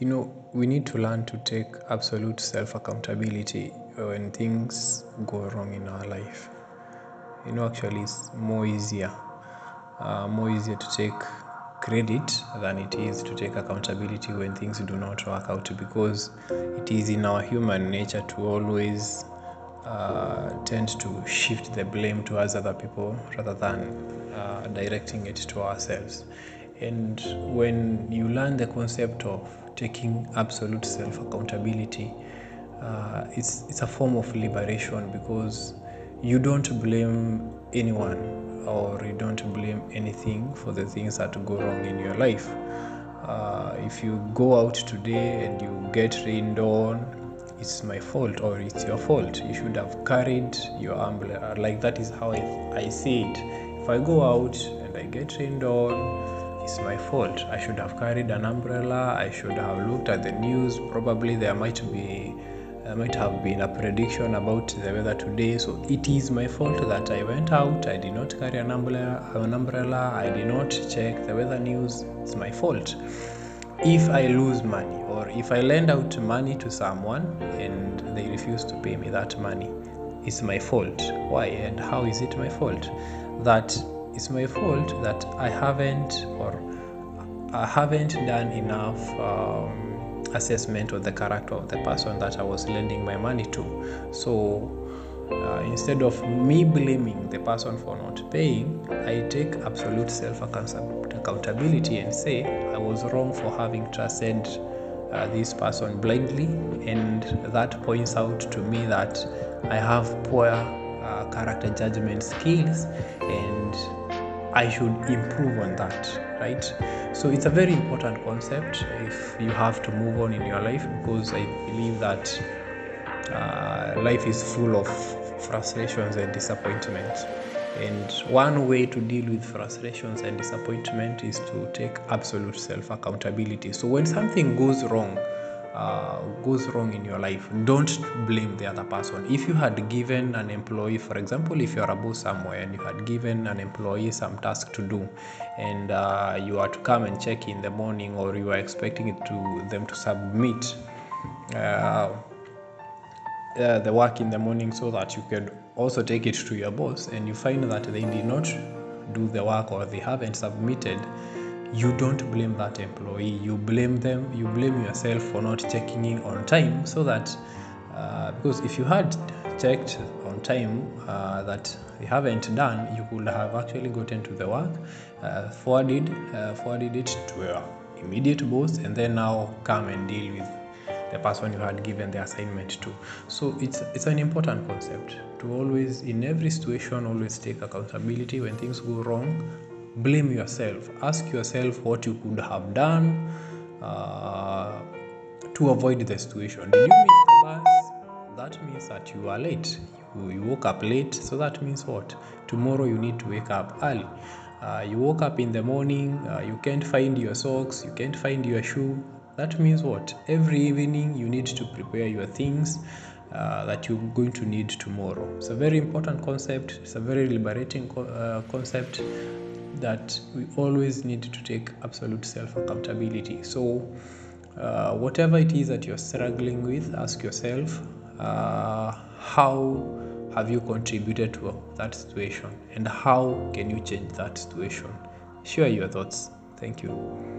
We need to learn to take absolute self-accountability when things go wrong in our life. Actually, it's more easier to take credit than it is to take accountability when things do not work out, because it is in our human nature to always tend to shift the blame towards other people rather than directing it to ourselves. And when you learn the concept of taking absolute self-accountability, it's a form of liberation, because you don't blame anyone or you don't blame anything for the things that go wrong in your life. If you go out today and you get rained on, it's my fault or it's your fault. You should have carried your umbrella. Like, that is how I see it. If I go out and I get rained on, it's my fault. I should have carried an umbrella. I should have looked at the news. Probably there might have been a prediction about the weather today, so it is my fault that I went out. I did not carry an umbrella. I did not check the weather news. It's my fault. If I lose money, or if I lend out money to someone and they refuse to pay me that money, it's my fault. Why and how is it my fault? That it's my fault that I haven't done enough assessment of the character of the person that I was lending my money to. So instead of me blaming the person for not paying, I take absolute self-accountability and say I was wrong for having trusted this person blindly, and that points out to me that I have poor character judgment skills and I should improve on that, right? So it's a very important concept if you have to move on in your life, because I believe that life is full of frustrations and disappointments. And one way to deal with frustrations and disappointment is to take absolute self-accountability. So when something goes wrong in your life, don't blame the other person. If you had given an employee, for example, if you're a boss somewhere and you had given an employee some task to do, and you are to come and check in the morning, or you are expecting them to submit the work in the morning so that you can also take it to your boss, and you find that they did not do the work or they haven't submitted, you don't blame that employee. You blame them. You blame yourself for not checking in on time, so that because if you had checked on time that they haven't done, you could have actually gotten to the work, forwarded it to your immediate boss, and then now come and deal with the person you had given the assignment to. So it's an important concept to always, in every situation, always take accountability. When things go wrong, blame yourself. Ask yourself what you could have done to avoid the situation. Did you miss the bus? That means that you are late. You woke up late, so that means what? Tomorrow you need to wake up early. You woke up in the morning, you can't find your socks, you can't find your shoe. That means what? Every evening you need to prepare your things that you're going to need tomorrow. It's a very important concept. It's a very liberating concept that we always need to take absolute self-accountability. So whatever it is that you're struggling with, ask yourself, how have you contributed to that situation, and how can you change that situation? Share your thoughts. Thank you.